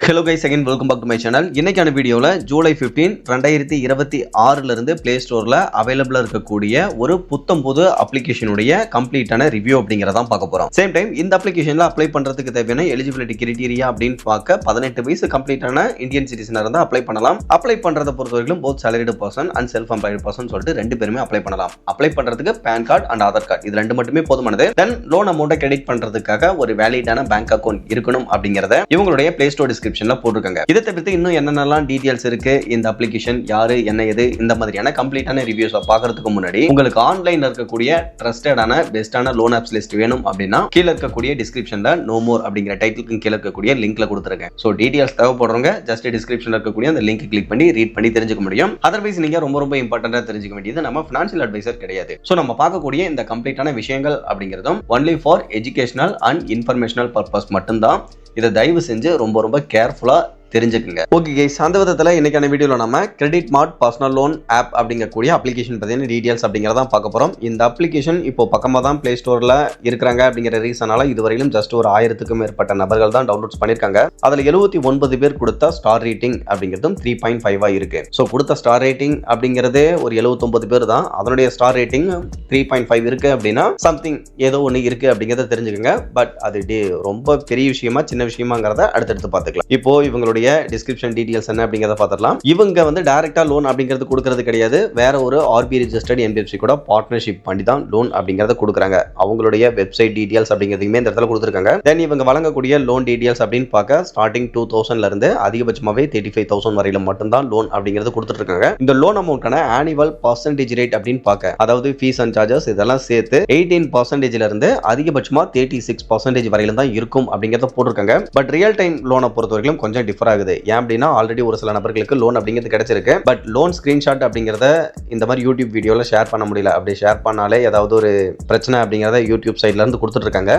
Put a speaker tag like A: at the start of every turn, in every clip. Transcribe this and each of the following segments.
A: Hello guys, again welcome back to my channel. இன்னைக்கான வீடியோல ஜூலை 15 2026 இருந்து Play Storeல அவைலபிளா இருக்கக்கூடிய ஒரு புத்தம் புது அப்ளிகேஷனுடைய கம்ப்ளீட்டான ரிவ்யூ அப்படிங்கறத பார்க்க போறோம். சேம் டைம் இந்த அப்ளிகேஷன்ல அப்ளை பண்றதுக்கு தேவையான எலிஜிபிலிட்டி கிரைட்டீரியா அப்படின்னு பார்க்க 18 வயசு கம்ப்ளீட்டான இந்தியன் சிட்டிசனா இருந்தா அப்ளை பண்ணலாம். அப்ளை பண்றத பொறுத்தவரைக்கும் both salaried person and self employed person சொல்லிட்டு ரெண்டு பேருமே அப்ளை பண்ணலாம். அப்ளை பண்றதுக்கு PAN card and Aadhaar card இது ரெண்டு மட்டுமே போதுமானது. தென் லோன் அமௌண்ட்டை கிரெடிட் பண்றதுக்காக ஒரு வேலிடான பேங்க் அக்கவுண்ட் இருக்கணும் அப்படிங்கறத இவங்களுடைய Play Store டிஸ்கிரிப்ஷன்ல போட்டுருக்காங்க. இதை தவிர்த்து இன்னும் என்னென்னலாம் டீடைல்ஸ் இருக்கு இந்த அப்ளிகேஷன் யாரு என்ன எது இந்த மாதிரியான கம்ப்ளீட்டான ரிவ்யூஸை பார்க்கறதுக்கு முன்னாடி உங்களுக்கு ஆன்லைன்ல இருக்கக்கூடிய ட்ரஸ்டடான பெஸ்டான லோன் ஆப்ஸ் லிஸ்ட் வேணும் அப்படின்னா கீழே இருக்கக்கூடிய டிஸ்கிரிப்ஷன்ல நோ மோர் அப்படிங்கிற டைட்டிலுக்கு கீழே இருக்கக்கூடிய லிங்க்ல கொடுத்துருக்கேன். ஸோ டீடைல்ஸ் தேவைப்படுறவங்க ஜஸ்ட் டிஸ்கிரிப்ஷன்ல இருக்கக்கூடிய அந்த லிங்க் கிளிக் பண்ணி ரீட் பண்ணி தெரிஞ்சுக்க முடியும். அதர்வைஸ் நீங்க ரொம்ப இம்பார்ட்டன்டா தெரிஞ்சுக்க வேண்டியது நம்ம ஃபினான்ஷியல் அட்வைசர் கிடையாது. ஸோ நம்ம பார்க்கக்கூடிய இந்த கம்ப்ளீட்டான விஷயங்கள் அப்படிங்கிறதும் only for educational and informational purpose மட்டும்தான். இதை தயவு செஞ்சு ரொம்ப கேர்ஃபுல்லா தெரிஞ்சுக்குங்க. ஓகே கைஸ், அந்த விதத்தில் இன்னைக்கான வீடியோவில் நம்ம கிரெடிட் மார்ட் பர்சனல் லோன் ஆப் அப்படிங்கக்கூடிய அப்ளிகேஷன் பற்றின டீடைல்ஸ் அப்படிங்கிறத பார்க்க போகிறோம். இந்த அப்ளிகேஷன் இப்போ பக்கமாக தான் Play Storeல இருக்கிறாங்க அப்படிங்கிற ரீசனால இதுவரையிலும் ஜஸ்ட் ஒரு 1000க்கும் மேற்பட்ட நபர்கள் தான் டவுன்லோட்ஸ் பண்ணியிருக்காங்க. அதில் 79 பேர் கொடுத்த ஸ்டார் ரேட்டிங் அப்படிங்கிறதும் 3.5 இருக்கு. ஸோ கொடுத்த ஸ்டார் ரேட்டிங் அப்படிங்கிறதே ஒரு 79 பேர் தான். அதனுடைய ஸ்டார் ரேட்டிங் 3.5 இருக்கு அப்படின்னா சம்திங் ஏதோ ஒன்று இருக்கு அப்படிங்கிறத தெரிஞ்சுக்கோங்க. பட் அது ரொம்ப பெரிய விஷயமா சின்ன விஷயமாங்கிறத அடுத்தடுத்து பார்த்துக்கலாம். இப்போ இவங்களுடைய டிஸ்கிரிப்ஷன் டீடைல்ஸ் என்ன அப்படிங்கறத பார்த்துடலாம். இவங்க வந்து டைரக்டா லோன் அப்படிங்கிறது கொடுக்கிறது கிடையாது. வேற ஒரு RBI ரெஜிஸ்டர்ட் NBFC கூட பார்ட்னர்ஷிப் பண்ணி தான் லோன் அப்படிங்கறத கொடுக்குறாங்க. அவங்களுடைய வெப்சைட் டீடைல்ஸ் அப்படிங்கிறதுமே இந்த இடத்துல கொடுத்துருக்காங்க. தென் இவங்க வழங்கக்கூடிய லோன் டீடைல்ஸ் அப்படின்னு பார்க்க ஸ்டார்டிங் 2000ல இருந்து அதிகபட்சமாவே 35,000 வரையில மட்டும்தான் லோன் அப்படிங்கிறது கொடுத்துட்டு இருக்காங்க. இந்த லோன் அமௌண்ட்டான ஆனுவல் பர்சன்டேஜ் ரேட் அப்படின்னு பார்க்க அதாவது ஃபீஸ் அண்ட் சார்ஜஸ் இதெல்லாம் சேர்த்து 18% இருந்து அதிகபட்சமா 36% வரையில தான் இருக்கும் அப்படிங்கறத போட்டிருக்காங்க. பட் ரியல் டைம் லோனை பொறுத்த வரைக்கும் கொஞ்சம் டிஃபர் ஆகுது. ஏன் அப்படின்னா ஆல்ரெடி ஒரு சில நபர்களுக்கு லோன் அப்படிங்கிறது கிடைச்சிருக்கு. பட் லோன் ஸ்கிரீன்ஷாட் அப்படிங்கறத இந்த மாதிரி யூடியூப் வீடியோல ஷேர் பண்ண முடியல. அப்படி ஷேர் பண்ணாலே ஏதாவது ஒரு பிரச்சனை அப்படிங்கறத யூடியூப் சைட்ல இருந்து கொடுத்துட்டு இருக்காங்க.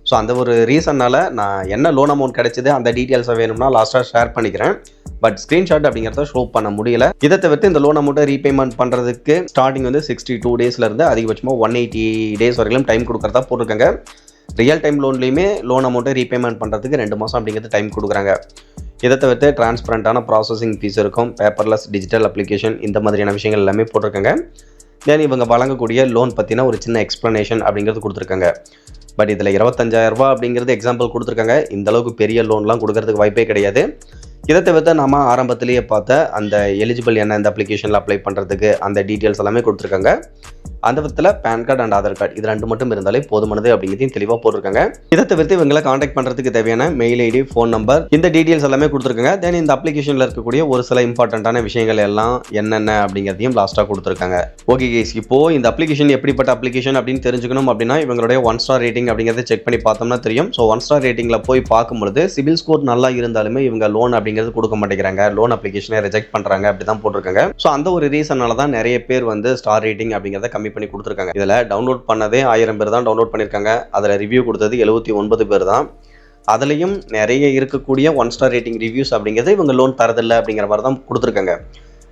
A: ஸோ அந்த ஒரு ரீசன்னால நான் என்ன லோன் அமௌண்ட் கிடைச்சது அந்த டீடைல்ஸை வேணும்னா லாஸ்ட்டாக ஷேர் பண்ணிக்கிறேன். பட் ஸ்கிரீன்ஷாட் அப்படிங்கிறத ஷோ பண்ண முடியல. இதை தவிர்த்து இந்த லோன் அமௌண்ட்டை ரீபேமெண்ட் பண்ணுறதுக்கு ஸ்டார்டிங் வந்து 62 டேஸ்ல இருந்து அதிகபட்சமாக 180 டேஸ் வரைக்கும் டைம் கொடுக்குறதா போட்டிருக்காங்க. ரியல் டைம் லோன்லையுமே லோன் அமௌண்ட்டை ரீபேமெண்ட் பண்ணுறதுக்கு 2 மாதம் அப்படிங்கிறது டைம் கொடுக்குறாங்க. இதை தவிர்த்து டிரான்ஸ்பரண்டான ப்ராசஸிங் ஃபீஸ் இருக்கும், பேப்பர்லெஸ் டிஜிட்டல் அப்ளிகேஷன் இந்த மாதிரியான விஷயங்கள் எல்லாமே போட்டிருக்காங்க. தென் இவங்க வழங்கக்கூடிய லோன் பற்றின ஒரு சின்ன எக்ஸ்ப்ளனேஷன் அப்படிங்கிறது கொடுத்துருக்காங்க. பட் இதில் 25,000 ரூபா அப்படிங்கிறது எக்ஸாம்பிள் கொடுத்துருக்காங்க. இந்த அளவுக்கு பெரிய லோன்லாம் கொடுக்கறதுக்கு வாய்ப்பே கிடையாது. இதை தவிர்த்து நம்ம ஆரம்பத்திலேயே பார்த்த அந்த எலிஜிபிள் என்ன இந்த அப்ளிகேஷனில் அப்ளை பண்ணுறதுக்கு அந்த டீட்டெயில்ஸ் எல்லாமே கொடுத்துருக்காங்க. அந்த விதத்தில் PAN card and Aadhaar card இது ரெண்டு மட்டும் இருந்தாலே போதுமானது அப்படிங்கிறதையும் தெளிவாக போட்டிருக்காங்க. இதை தவிர்த்து இவங்களை காண்டாக்ட் பண்ணுறதுக்கு தேவையான மெயில் ஐடி, ஃபோன் நம்பர் இந்த டீட்டெயில்ஸ் எல்லாமே கொடுத்துருக்காங்க. தென் இந்த அப்ளிகேஷனில் இருக்கக்கூடிய ஒரு சில இம்பார்ட்டண்ட்டான விஷயங்கள் எல்லாம் என்னென்ன அப்படிங்கிறதையும் லாஸ்ட்டாக கொடுத்துருக்காங்க. ஓகே கேஸ், இப்போ இந்த அப்ளிகேஷன் எப்படிப்பட்ட அப்ளிகேஷன் அப்படின்னு தெரிஞ்சுக்கணும் அப்படின்னா இவங்களுடைய 1 ஸ்டார் ரேட்டிங் அப்படிங்கிறத செக் பண்ணி பார்த்தோம்னா தெரியும். ஸோ 1 ஸ்டார் ரேட்டிங்கில் போய் பார்க்கும்பொழுது சிபில் ஸ்கோர் நல்லா இருந்தாலுமே இவங்க லோன் அப்படிங்கிறது கொடுக்க மாட்டேங்கிறாங்க, லோன் அப்ளிகேஷனை ரிஜெக்ட் பண்ணுறாங்க அப்படி தான் போட்டிருக்காங்க. ஸோ அந்த ஒரு ரீசனால தான் நிறைய பேர் வந்து ஸ்டார் ரேட்டிங் அப்படிங்கிறத கம்மி பண்ணி கொடுத்துருக்காங்க. இதில் டவுன்லோட் பண்ணதே 1000 பேர் தான் டவுன்லோட் பண்ணியிருக்காங்க. அதில் ரிவ்யூ கொடுத்தது 79 பேர் தான். அதுலேயும் நிறைய இருக்கக்கூடிய 1 ஸ்டார் ரேட்டிங் ரிவ்யூஸ் அப்படிங்கிறது இவங்க லோன் தரதில்லை அப்படிங்கிற மாதிரி தான் கொடுத்துருக்காங்க.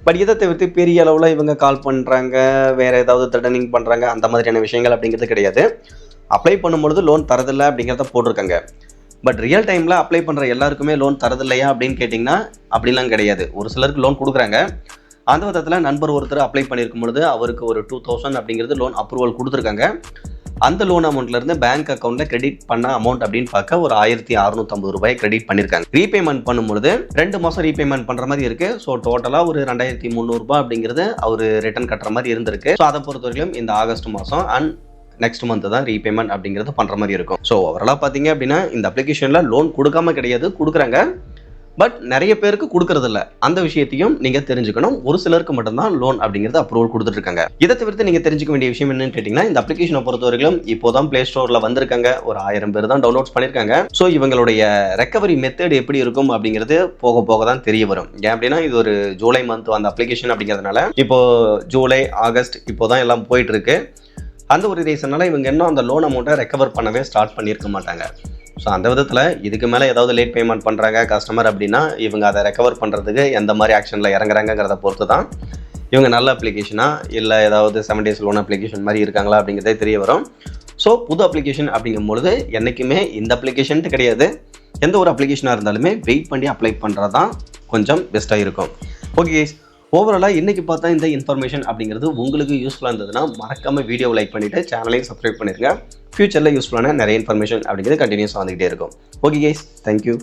A: பட் இதை தவிர்த்து பெரிய அளவில் இவங்க கால் பண்ணுறாங்க, வேறு ஏதாவது த்ரெட்டனிங் பண்ணுறாங்க அந்த மாதிரியான விஷயங்கள் அப்படிங்கிறது கிடையாது. அப்ளை பண்ணும்பொழுது லோன் தரதில்லை அப்படிங்கிறத போட்டிருக்காங்க. பட் ரியல் டைமில் அப்ளை பண்ணுற எல்லாருக்குமே லோன் தரதில்லையா அப்படின்னு கேட்டிங்கன்னா அப்படிலாம் கிடையாது. ஒரு சிலருக்கு லோன் கொடுக்குறாங்க. அந்த விதத்தில் நண்பர் ஒருத்தர் அப்ளை பண்ணியிருக்கும் பொழுது அவருக்கு ஒரு 2000 அப்படிங்கிறது லோன் அப்ரூவல் கொடுத்துருக்காங்க. அந்த லோன் அமௌண்ட்லேருந்து பேங்க் அக்கௌண்ட்டில் கிரெடிட் பண்ண அமௌண்ட் அப்படின்னு பார்க்க ஒரு 1650 ரூபாய் கிரெடிட் பண்ணியிருக்காங்க. ரீபேமெண்ட் பண்ணும்பொழுது 2 மாதம் ரீபேமெண்ட் பண்ணுற மாதிரி இருக்குது. ஸோ டோட்டலாக ஒரு 2300 ரூபாய் அப்படிங்கிறது அவர் ரிட்டர்ன் கட்டுற மாதிரி இருந்திருக்கு. ஸோ அதை பொறுத்த வரைக்கும் இந்த ஆகஸ்ட் மாதம் அண்ட் நெக்ஸ்ட் மந்த் தான் ரீபேமெண்ட் அப்படிங்கிறது பண்ணுற மாதிரி இருக்கும். ஸோ ஓவராலாக பார்த்தீங்க அப்படின்னா இந்த அப்ளிகேஷனில் லோன் கொடுக்காம கிடையாது, கொடுக்குறாங்க. பட் நிறைய பேருக்கு கொடுக்கறது இல்லை. அந்த விஷயத்தையும் நீங்க தெரிஞ்சுக்கணும். ஒரு சிலருக்கு மட்டும்தான் லோன் அப்படிங்கிறது அப்ரூவல் கொடுத்துட்டு இருக்காங்க. இதை தவிர்த்து நீங்க தெரிஞ்சுக்க வேண்டிய விஷயம் என்னன்னு கேட்டீங்கன்னா இந்த அப்ளிகேஷனை பொறுத்தவரைக்கும் இப்போதான் Play Storeல வந்திருக்காங்க. ஒரு 1000 பேர் தான் டவுன்லோட்ஸ் பண்ணியிருக்காங்க. ஸோ இவங்களுடைய ரெக்கவரி மெத்தட் எப்படி இருக்கும் அப்படிங்கிறது போக போக தான் தெரிய வரும். ஏன் அப்படின்னா இது ஒரு ஜூலை மந்த் அந்த அப்ளிகேஷன் அப்படிங்கிறதுனால இப்போ ஜூலை ஆகஸ்ட் இப்போதான் எல்லாம் போயிட்டு இருக்கு. அந்த ஒரு ரீசனால இவங்க இன்னும் அந்த லோன் அமௌண்ட்டை ரெக்கவர் பண்ணவே ஸ்டார்ட் பண்ணியிருக்க மாட்டாங்க. ஸோ அந்த விதத்தில் இதுக்கு மேலே ஏதாவது லேட் பேமெண்ட் பண்ணுறாங்க கஸ்டமர் அப்படின்னா இவங்க அதை ரெக்கவர் பண்ணுறதுக்கு எந்த மாதிரி ஆக்ஷனில் இறங்குறாங்கிறத பொறுத்து தான் இவங்க நல்ல அப்ளிகேஷனா இல்லை ஏதாவது 7 days லோன் அப்ளிகேஷன் மாதிரி இருக்காங்களா அப்படிங்கிறதே தெரிய வரும். ஸோ புது அப்ளிகேஷன் அப்படிங்கும்பொழுது என்றைக்குமே இந்த அப்ளிகேஷன்ட்டு கிடையாது, எந்த ஒரு அப்ளிகேஷனாக இருந்தாலுமே வெயிட் பண்ணி அப்ளை பண்ணுறது தான் கொஞ்சம் பெஸ்ட்டாக இருக்கும். ஓகே கைஸ், ஓவராலாக இன்றைக்கி பார்த்தா இந்த இன்ஃபர்மேஷன் அப்படிங்கிறது உங்களுக்கு யூஸ்ஃபுல்லாக இருந்ததுன்னா மறக்காமல் வீடியோவை லைக் பண்ணிவிட்டு சேனலையும் சப்ஸ்கிரைப் பண்ணிடுங்க. ஃபியூச்சரில் யூஸ்ஃபுல்லான நிறைய இன்ஃபர்மேஷன் அப்படிங்கிறது கண்டினியூஸாக வந்துகிட்டே இருக்கும். Okay guys, thank you.